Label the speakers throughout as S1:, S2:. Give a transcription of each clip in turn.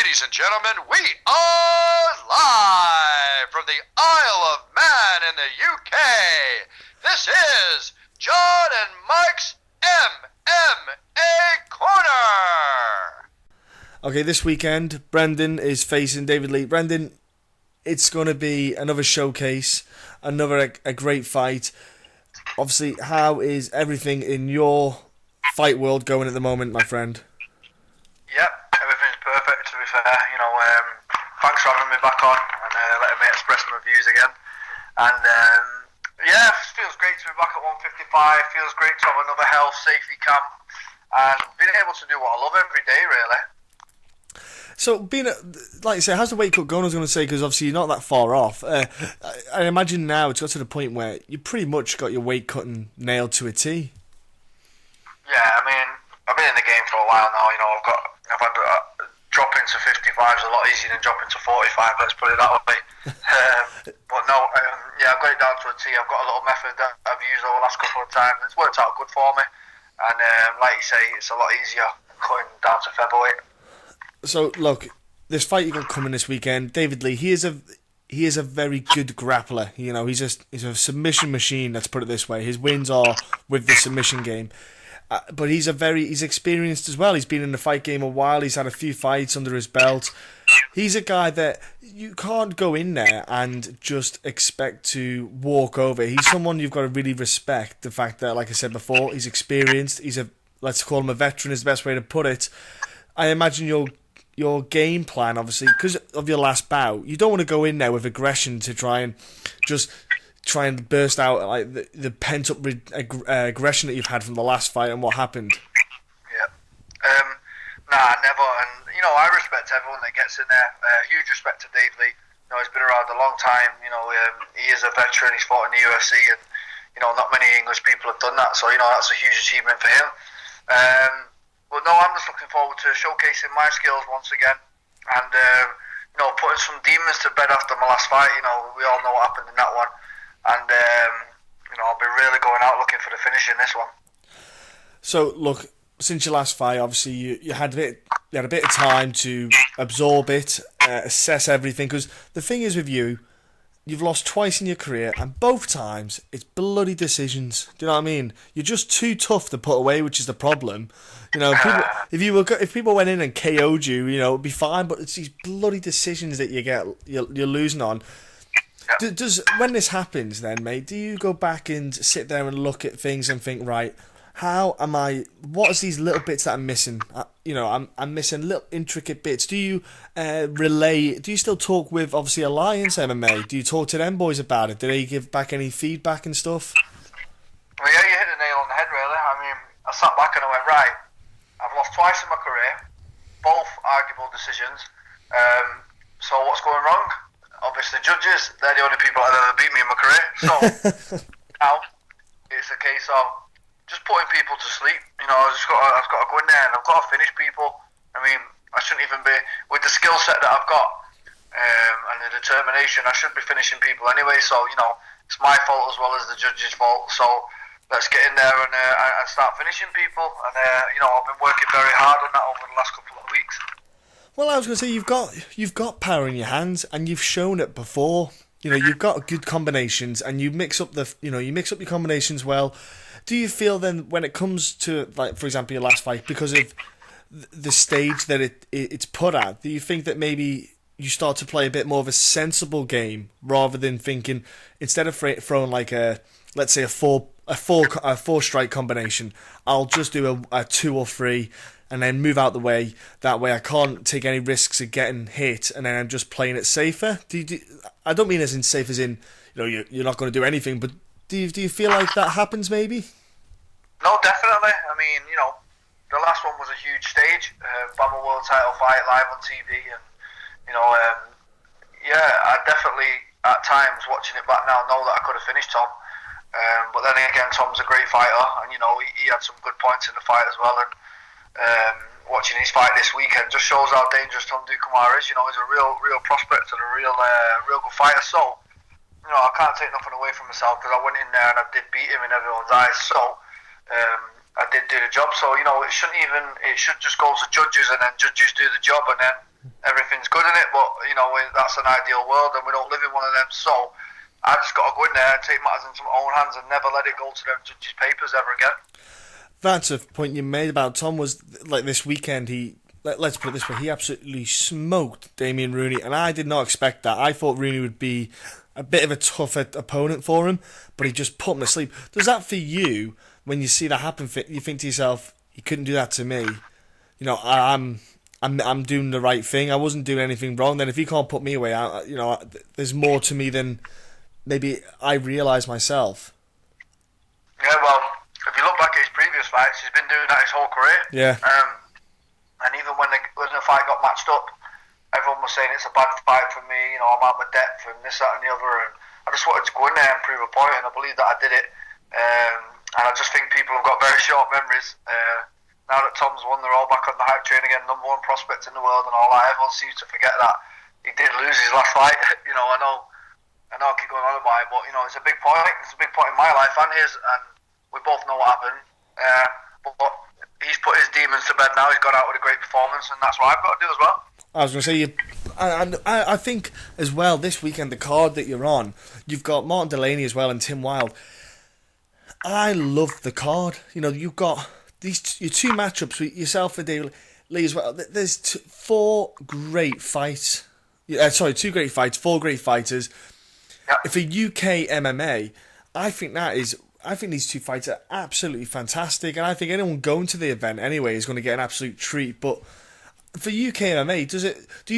S1: Ladies and gentlemen, we are live from the Isle of Man in the UK. This is John and Mike's MMA Corner.
S2: Okay, this weekend, Brendan is facing David Lee. Brendan, it's going to be another showcase, another a great fight. Obviously, how is everything in your fight world going at the moment, my friend?
S3: Yep, everything's perfect, to be fair. Thanks for having me back on and letting me express my views again. And yeah, it feels great to be back at 155. Feels great to have another health safety camp and being able to do what I love every day, really.
S2: So, like you say, how's the weight cut going? I was going to say, because obviously you're not that far off. I imagine now it's got to the point where you pretty much got your weight cutting nailed to a T.
S3: Yeah, I mean, I've been in the game for a while now. I've had dropping to 55 is a lot easier than dropping to 45. Let's put it that way. But no, I've got it down to a T. I've got a little method that I've used over the last couple of times. It's worked out good for me, and like you say, it's a lot easier cutting down to featherweight.
S2: So look, this fight you got coming this weekend, David Lee. He is a very good grappler. He's a submission machine. Let's put it this way. His wins are with the submission game. But he's experienced as well. He's been in the fight game a while. He's had a few fights under his belt. He's a guy that you can't go in there and just expect to walk over. He's someone you've got to really respect. The fact that, like I said before, he's experienced. Let's call him a veteran is the best way to put it. I imagine your game plan, obviously, because of your last bout, you don't want to go in there with aggression to try and burst out like the pent up aggression that you've had from the last fight and what happened.
S3: Yeah, nah, never. And I respect everyone that gets in there. Huge respect to Dave Lee. He's been around a long time. He is a veteran. He's fought in the UFC, and not many English people have done that. So that's a huge achievement for him. But no, I'm just looking forward to showcasing my skills once again, and putting some demons to bed after my last fight. We all know what happened in that one. And I'll be really going out looking for the finish in this one. So
S2: look, since your last fight, obviously you had a bit of time to absorb it, assess everything. Because the thing is with you, you've lost twice in your career, and both times it's bloody decisions. Do you know what I mean? You're just too tough to put away, which is the problem. If people went in and KO'd you, it'd be fine. But it's these bloody decisions that you're losing on. Does when this happens, then, mate, do you go back and sit there and look at things and think, right, what is these little bits that I'm missing? I'm missing little intricate bits. Do you do you still talk with, obviously, Alliance MMA? Do you talk to them boys about it? Do they give back any feedback and stuff?
S3: Well, yeah, you hit the nail on the head, really. I mean, I sat back and I went, right, I've lost twice in my career, both arguable decisions, so what's going wrong? Obviously, judges, they're the only people that have ever beat me in my career. So now it's a case of just putting people to sleep. I've got to go in there and I've got to finish people. I mean, I shouldn't even be, with the skill set that I've got and the determination, I should be finishing people anyway. So, it's my fault as well as the judge's fault. So let's get in there and start finishing people. And, I've been working very hard on that over the last couple of weeks.
S2: Well, I was going to say you've got power in your hands, and you've shown it before. You've got good combinations, and you mix up your combinations well. Do you feel then when it comes to, like, for example, your last fight, because of the stage that it's put at, do you think that maybe you start to play a bit more of a sensible game rather than thinking, instead of throwing like let's say a four strike combination, I'll just do a 2 or 3. And then move out the way. That way I can't take any risks of getting hit, and then I'm just playing it safer. I don't mean as in safe as in, you're not going to do anything, but do you feel like that happens maybe?
S3: No, definitely. I mean, the last one was a huge stage. BAMMA World title fight live on TV, and, I definitely, at times, watching it back now, know that I could have finished Tom. But then again, Tom's a great fighter, and, he had some good points in the fight as well, and watching his fight this weekend just shows how dangerous Tom Dukamar is. He's a real prospect and a real good fighter. So, I can't take nothing away from myself because I went in there and I did beat him in everyone's eyes. So, I did do the job. So, it should just go to judges, and then judges do the job, and then everything that's an ideal world, and we don't live in one of them. So I just got to go in there and take matters into my own hands and never let it go to them judges' papers ever again.
S2: That's a point you made about Tom. Was like this weekend let's put it this way, he absolutely smoked Damien Rooney, and I did not expect that. I thought Rooney would be a bit of a tougher opponent for him, but he just put him to sleep. Does that for you, when you see that happen, you think to yourself, he couldn't do that to me? I'm doing the right thing. I wasn't doing anything wrong. Then if he can't put me away, there's more to me than maybe I realise myself.
S3: Yeah, well, if you look back at his previous fights, he's been doing that his whole career.
S2: Yeah.
S3: And even when the fight got matched up, everyone was saying it's a bad fight for me. I'm out my depth and this, that, and the other. And I just wanted to go in there and prove a point, and I believe that I did it. And I just think people have got very short memories. Now that Tom's won, they're all back on the hype train again, number one prospect in the world and all that. Everyone seems to forget that he did lose his last fight. I know I keep going on about it, but it's a big point. It's a big point in my life and his, and we both know what happened. But he's put his demons to bed now. He's got out with a great performance, and that's what I've got to do as well.
S2: I was going to say, I think as well this weekend, the card that you're on, you've got Martin Delaney as well and Tim Wilde. I love the card. You've got your two matchups with yourself and David Lee as well. There's four great fights. Two great fights, four great fighters.
S3: Yep.
S2: For UK MMA, I think these two fights are absolutely fantastic, and I think anyone going to the event anyway is going to get an absolute treat. But for UK MMA, do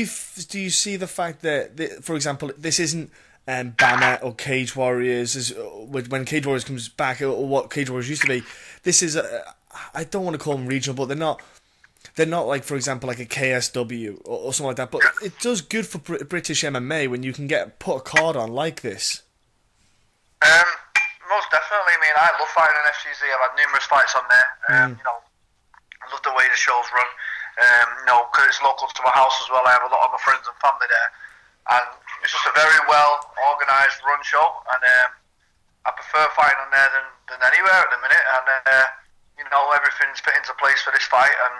S2: you see the fact that for example, this isn't BAMMA or Cage Warriors when Cage Warriors comes back, or what Cage Warriors used to be? This is I don't want to call them regional, but they're not like, for example, like a KSW or something like that. But it does good for British MMA when you can put a card on like this.
S3: Most definitely. I mean, I love fighting in FCZ. I've had numerous fights on there. I love the way the shows run. Because it's local to my house as well. I have a lot of my friends and family there, and it's just a very well organised run show. And I prefer fighting on there than anywhere at the minute. And everything's fit into place for this fight. And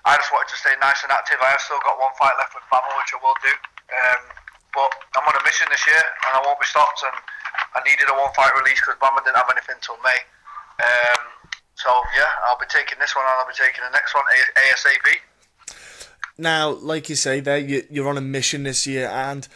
S3: I just wanted to stay nice and active. I have still got one fight left with BAMMA, which I will do. But I'm on a mission this year, and I won't be stopped. And I needed a one-fight release because BAMMA didn't have anything until May. So, yeah, I'll be taking this one and I'll be taking the next one ASAP.
S2: Now, like you say there, you're on a mission this year, and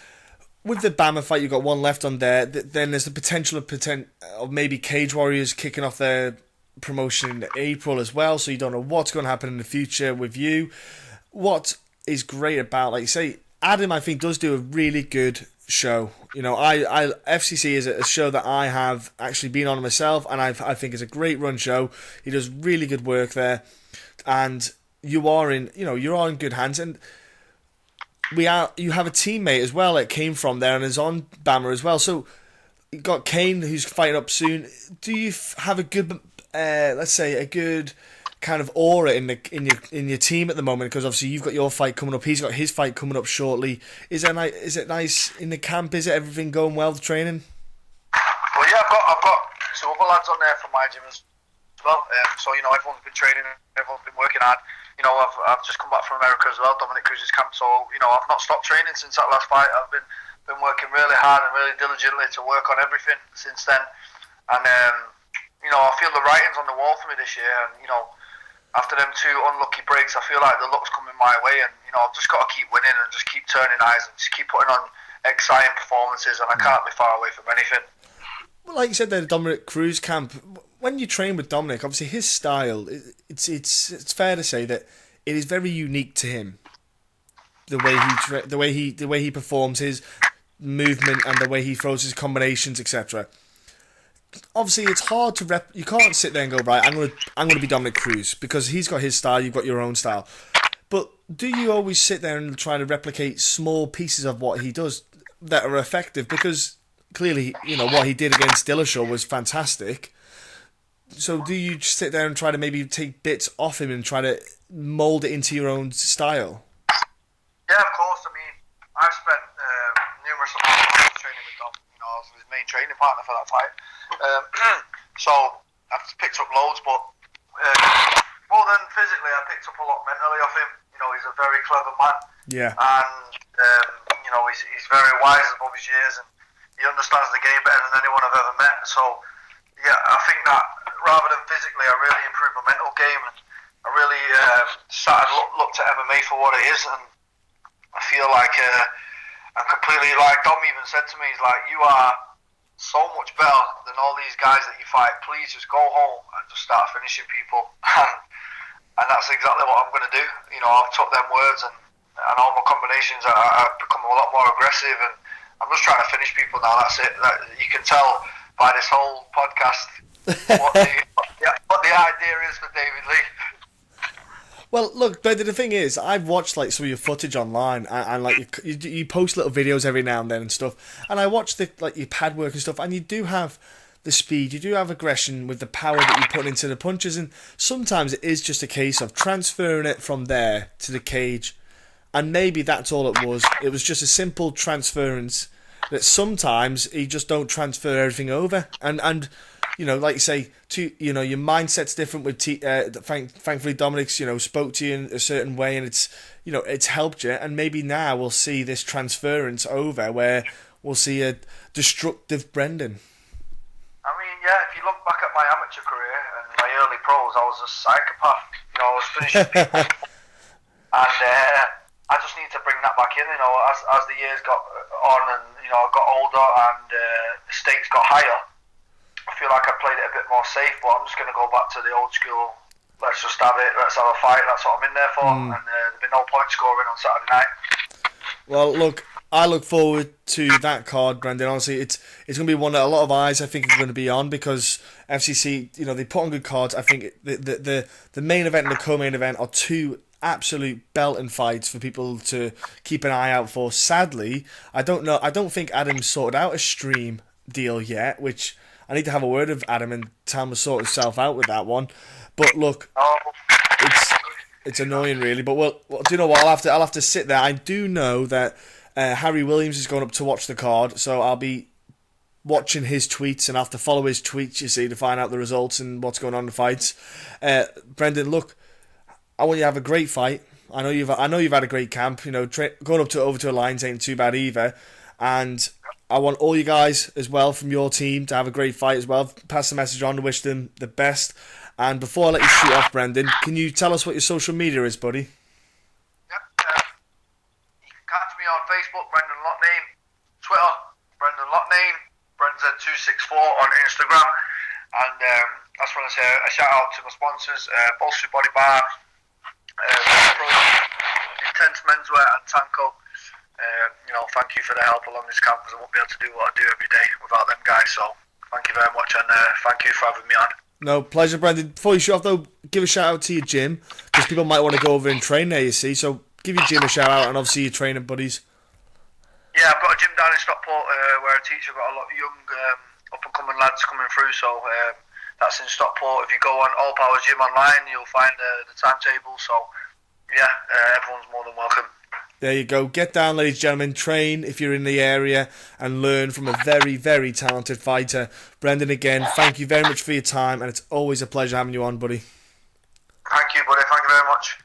S2: with the BAMMA fight, you've got one left on there. Then there's the potential of maybe Cage Warriors kicking off their promotion in April as well, so you don't know what's going to happen in the future with you. What is great about, like you say, Adam, I think, does do a really good show. FCC is a show that I have actually been on myself, and I think is a great run show. He does really good work there, and you're in good hands. And you have a teammate as well that came from there and is on BAMMA as well. So you got Kane, who's fighting up soon. Do you have a good, let's say, a good kind of aura in your team at the moment? Because obviously you've got your fight coming up, he's got his fight coming up shortly. Is it nice in the camp? Is it everything going well, the training?
S3: Well, yeah, I've got some other lads on there from my gym as well. So everyone's been training, everyone's been working hard. I've just come back from America as well, Dominic Cruz's camp. So I've not stopped training since that last fight. I've been working really hard and really diligently to work on everything since then. And I feel the writing's on the wall for me this year. And after them two unlucky breaks, I feel like the luck's coming my way, and I've just got to keep winning and just keep turning eyes and just keep putting on exciting performances, and I can't be far away from anything.
S2: Well, like you said, the Dominic Cruz camp. When you train with Dominic, obviously his style, it's fair to say that it is very unique to him. The way he performs, his movement, and the way he throws his combinations, etc. Obviously, it's hard to you can't sit there and go, right, I'm going to be Dominic Cruz, because he's got his style, you've got your own style. But do you always sit there and try to replicate small pieces of what he does that are effective? Because clearly, what he did against Dillashaw was fantastic. So do you just sit there and try to maybe take bits off him and try to mould it into your own style?
S3: Yeah, of course. I mean, I've spent numerous amounts of time training with Dom. I was his main training partner for that fight. So I've picked up loads, but more than physically, I picked up a lot mentally off him. He's a very clever man.
S2: Yeah.
S3: And he's very wise above his years, and he understands the game better than anyone I've ever met. So yeah, I think that rather than physically, I really improved my mental game, and I really sat and looked at MMA for what it is, and I feel like I'm completely, like Dom even said to me, he's like, you are so much better than all these guys that you fight. Please just go home and just start finishing people. And that's exactly what I'm going to do. You know, I've took them words, and all my combinations, I've become a lot more aggressive, and I'm just trying to finish people now. That's it. You can tell by this whole podcast what the idea is for David Lee.
S2: Well, look, but the thing is, I've watched like some of your footage online, and like you post little videos every now and then and stuff, and I watch your pad work and stuff, and you do have the speed, you do have aggression with the power that you put into the punches, and sometimes it is just a case of transferring it from there to the cage, and maybe that's all it was. It was just a simple transference that sometimes you just don't transfer everything over, and. You know, like you say, your mindset's different with thankfully Dominic's, spoke to you in a certain way, and it's helped you, and maybe now we'll see this transference over where we'll see a destructive Brendan.
S3: I mean, yeah, if you look back at my amateur career and my early pros, I was a psychopath. I was finishing people, and I just need to bring that back in. As the years got on, and I got older, and the stakes got higher, I feel like I played it a bit more safe, but I'm just going to go back to the old school. Let's just have it. Let's have a fight. That's what I'm in there for. And there'll be no point scoring on Saturday night.
S2: Well, look, I look forward to that card, Brendan. Honestly, it's going to be one that a lot of eyes I think is going to be on, because FCC, they put on good cards. I think the main event and the co-main event are two absolute belting fights for people to keep an eye out for. Sadly, I don't think Adam's sorted out a stream deal yet, which I need to have a word with Adam and tell him to sort himself out with that one. But look, it's annoying really. But well, do you know what? I'll have to sit there. I do know that Harry Williams is going up to watch the card, so I'll be watching his tweets, and I have to follow his tweets, you see, to find out the results and what's going on in the fights. Brendan, look, I want you to have a great fight. I know you've had a great camp. Going up over to Alliance ain't too bad either, and I want all you guys as well from your team to have a great fight as well. Pass the message on to wish them the best. And before I let you shoot off, Brendan, can you tell us what your social media is, buddy?
S3: Yep. You can catch me on Facebook, Brendan Loughnane, Twitter, Brendan Loughnane, BrenZ264 on Instagram. And I just want to say a shout out to my sponsors, Bolster Body Bar, Intense Menswear, and Tanko. Thank you for the help along this camp, because I won't be able to do what I do every day without them guys. So thank you very much, and thank you for having me on.
S2: No, pleasure, Brendan. Before you shoot off, though, give a shout out to your gym, because people might want to go over and train there, you see. So give your gym a shout out, and obviously your training buddies.
S3: Yeah, I've got a gym down in Stockport where I teach. I've got a lot of young up and coming lads coming through. So that's in Stockport. If you go on All Powers Gym online, you'll find the timetable. So yeah, everyone's more than welcome.
S2: There you go. Get down, ladies and gentlemen. Train if you're in the area and learn from a very, very talented fighter. Brendan, again, thank you very much for your time, and it's always a pleasure having you on, buddy.
S3: Thank you, buddy. Thank you very much.